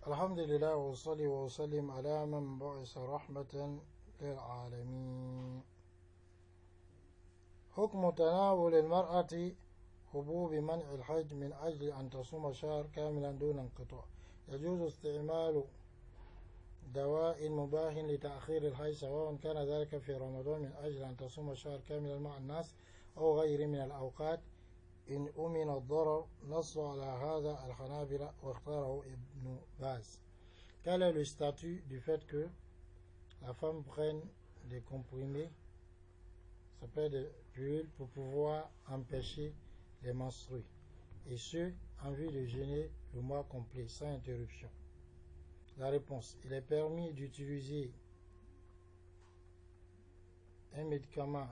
الحمد لله وصلي وسلم على من بعث رحمة للعالمين. حكم تناول المرأة حبوب منع الحيض من أجل أن تصوم شهر كاملا دون انقطاع. يجوز استعمال دواء مباح لتأخير الحيض سواء كان ذلك في رمضان من أجل أن تصوم شهر كاملا مع الناس أو غيره من الأوقات إن أمن الضرر. نص على هذا الحنابلة واختاره ابن باز. Quel est le statut du fait que la femme prenne des comprimés, ça peut être des pilules, pour pouvoir empêcher les menstrues, et ce, en vue de jeûner le mois complet, sans interruption? La réponse: il est permis d'utiliser un médicament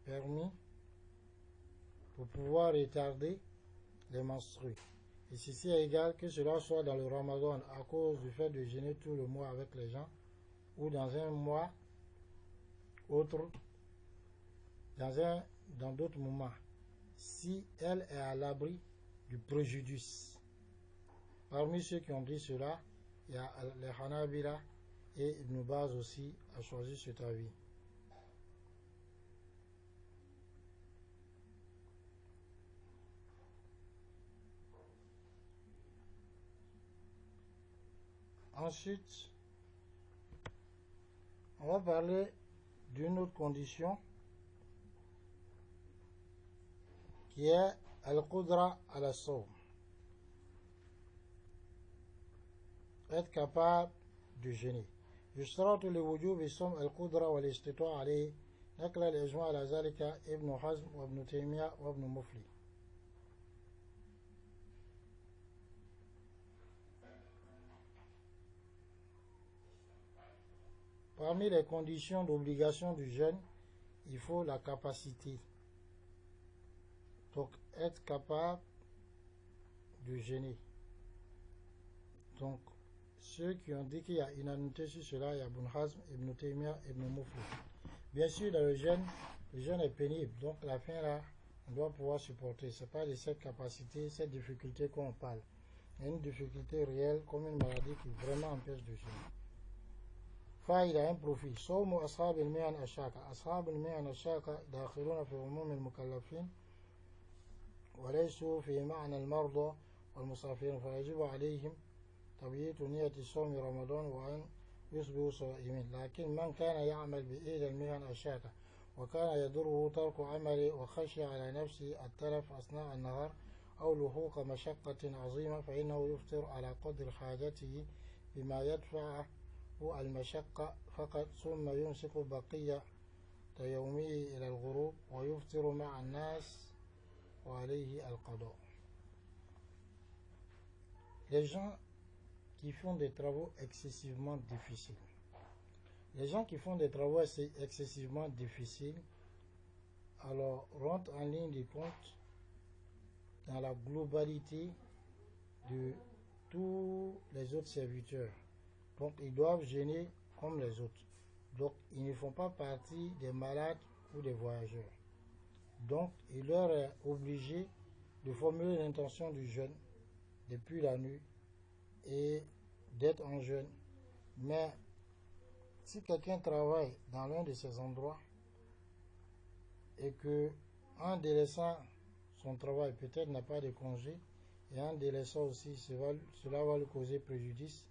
permis pour pouvoir retarder les menstrues. Et ceci est égal que cela soit dans le Ramadan à cause du fait de jeûner tout le mois avec les gens, ou dans un mois autre, dans d'autres moments, si elle est à l'abri du préjudice. Parmi ceux qui ont dit cela, il y a les Hanabila, et Ibn Baz aussi a choisi cet avis. Ensuite, on va parler d'une autre condition qui est al-qudra al-sawm, être capable de jeûner. يشترط لوجوب الصوم القدرة والاستطاعة عليه نقل الإجماع على ذلك ابن حزم وابن تيمية وابن مفلي. Parmi les conditions d'obligation du jeûne, il faut la capacité. Donc, être capable de jeûner. Donc, ceux qui ont dit qu'il y a unanimité sur cela, il y a Ibn Hazm, Ibn Taymiyyah, Ibn Mufli. Bien sûr, dans le jeûne est pénible. Donc, la faim là, on doit pouvoir supporter. Ce n'est pas de cette capacité, cette difficulté qu'on parle. Il y a une difficulté réelle, comme une maladie qui vraiment empêche de jeûner. فائدة بروفي صوم أصحاب المهن الشاقة. أصحاب المهن الشاقة داخلون في عموم المكلفين وليسوا في معنى المرضى والمسافرين، فيجب عليهم تبييت نية الصوم رمضان وأن يصبحوا صائمين. لكن من كان يعمل بإحدى المهن الشاقة وكان يضره ترك عمله وخشي على نفسه التلف أثناء النهار أو لحوق مشقة عظيمة فإنه يفطر على قدر حاجته بما يدفعه المشقة فقط، ثم يمسك بقية يومه إلى الغروب ويفطر مع الناس وعليه القضاء. Les gens qui font des travaux excessivement difficiles. Les gens qui font des travaux excessivement difficiles, alors rentrent en ligne de compte dans la globalité de tous les autres serviteurs. Donc, ils doivent jeûner comme les autres. Donc, ils ne font pas partie des malades ou des voyageurs. Donc, il leur est obligé de formuler l'intention du jeûne depuis la nuit et d'être en jeûne. Mais, si quelqu'un travaille dans l'un de ces endroits et que, en délaissant son travail, peut-être n'a pas de congé, et en délaissant aussi, cela va lui causer préjudice,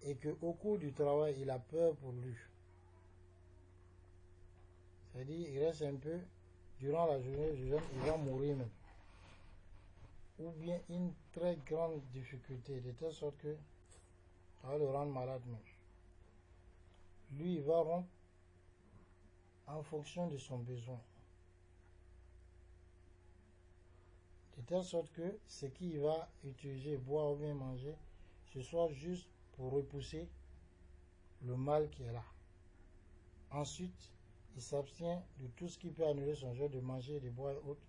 et qu'au cours du travail, il a peur pour lui. C'est-à-dire, il reste un peu, durant la journée du jeûne, il va mourir même. Ou bien une très grande difficulté, de telle sorte que ça va le rendre malade même. Lui, il va rompre en fonction de son besoin. De telle sorte que ce qu'il va utiliser, boire ou bien manger, ce soit juste pour repousser le mal qui est là. Ensuite, il s'abstient de tout ce qui peut annuler son jeûne, de manger, de boire et autres,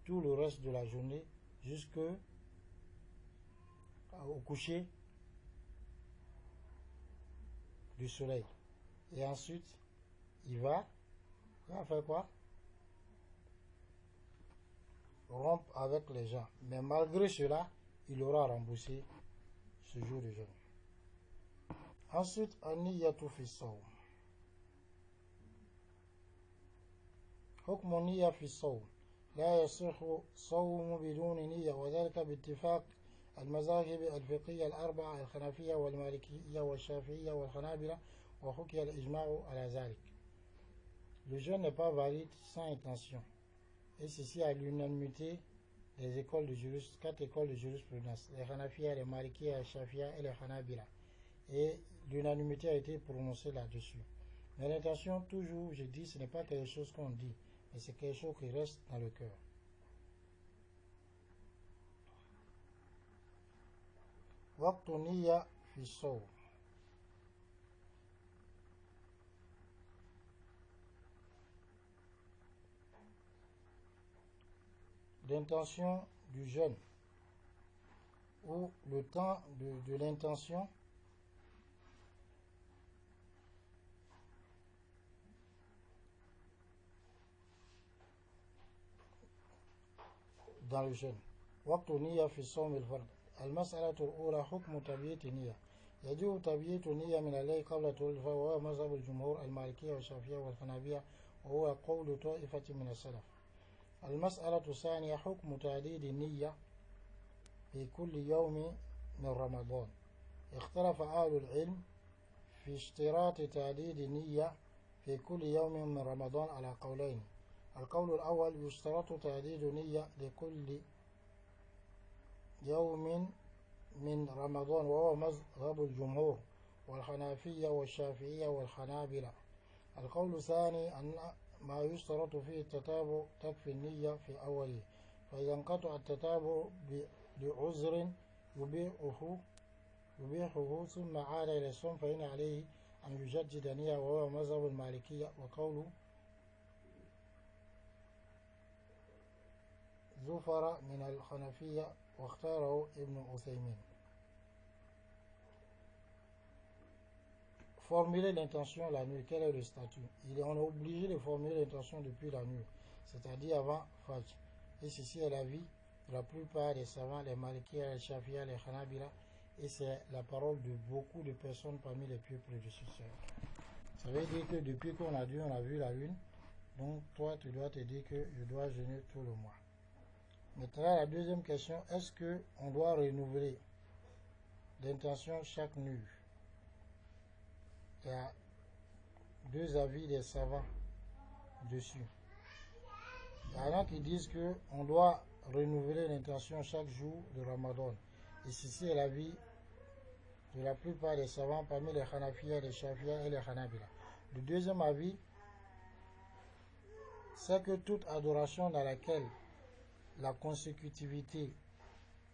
tout le reste de la journée jusqu'au coucher du soleil. Et ensuite, il va faire quoi? Rompre avec les gens. Mais malgré cela, il aura remboursé ce jour de jeûne. Ensuite, an-niyatu fi sawm. حكم النية في الصوم لا يصح صوم بدون نية وذلك باتفاق المذاهب الفقهية الأربعة الحنفية والمالكية والشافعية والحنابلة وحكي الإجماع على ذلك. Le jeûne n'est pas valide sans intention. Et ceci à l'unanimité des écoles de jurisprudence, 4 écoles de jurisprudence, les Hanafiya, les Malikiya, les Shafiya et les Hanabila. Et l'unanimité a été prononcée là-dessus. Mais l'intention, toujours, je dis, ce n'est pas quelque chose qu'on dit, mais c'est quelque chose qui reste dans le cœur. وقت النية في الصوم. L'intention du jeûne ou le temps de l'intention dans le jeûne. وقت النية في الصوم الفرد. المسألة الأولى حكم تبييت النية. يجب تبييت النية من الليل قبل طلوع الفجر وهو مذهب الجمهور المالكية والشافعية والحنابلة وهو قول طائفة من السلف. المسألة الثانية حكم تعديد النية في كل يوم من رمضان. اختلف أهل العلم في اشتراط تعديد النية في كل يوم من رمضان على قولين. القول الأول يشترط تعديد نية لكل يوم من رمضان وهو مذهب الجمهور والحنفية والشافعية والحنابلة. القول الثاني أن ما يشترط فيه التتابع تكفي النية في أوله، فإذا انقطع التتابع لعذر يبيحه ثم عاد إلى الصوم فإن عليه أن يجدد نية وهو مذهب المالكية وقول زفر من الحنفية واختاره ابن عثيمين. Formuler l'intention la nuit, quel est le statut? On est obligé de formuler l'intention depuis la nuit, c'est-à-dire avant Fajr. Et ceci est l'avis de la plupart des savants, les Malikiya, les Shafiya, les Hanabila, et c'est la parole de beaucoup de personnes parmi les plus prédécesseurs. Ça veut dire que depuis qu'on a vu la lune, donc toi tu dois te dire que je dois jeûner tout le mois. Maintenant la deuxième question, est-ce qu'on doit renouveler l'intention chaque nuit? Il y a deux avis des savants dessus. Il y en a qui disent qu'on doit renouveler l'intention chaque jour de Ramadan. Et ceci est l'avis de la plupart des savants parmi les Hanafiya, les Shafiya et les Hanabila. Le deuxième avis, c'est que toute adoration dans laquelle la consécutivité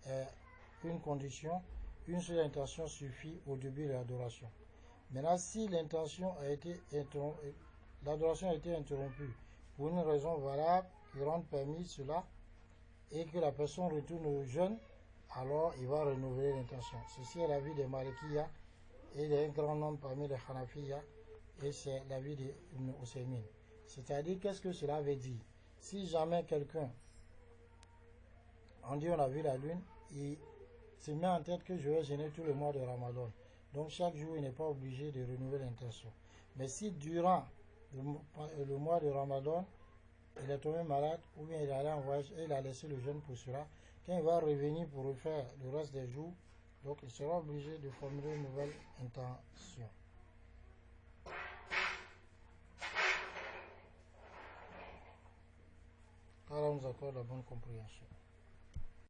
est une condition, une seule intention suffit au début de l'adoration. Maintenant, si l'adoration a été interrompue pour une raison valable qui rend permis cela et que la personne retourne au jeûne, alors il va renouveler l'intention. Ceci est l'avis des Malikiya et d'un grand nombre parmi les Hanafiya et c'est l'avis d'Ibn Usaymin. C'est-à-dire, qu'est-ce que cela veut dire? Si jamais quelqu'un, on dit on a vu la lune, il se met en tête que je vais jeûner tout le mois de Ramadan. Donc chaque jour, il n'est pas obligé de renouveler l'intention. Mais si durant le mois de Ramadan, il est tombé malade ou bien il est allé en voyage et il a laissé le jeûne pour cela, quand il va revenir pour refaire le reste des jours, donc il sera obligé de formuler une nouvelle intention. Allah nous accorde la bonne compréhension.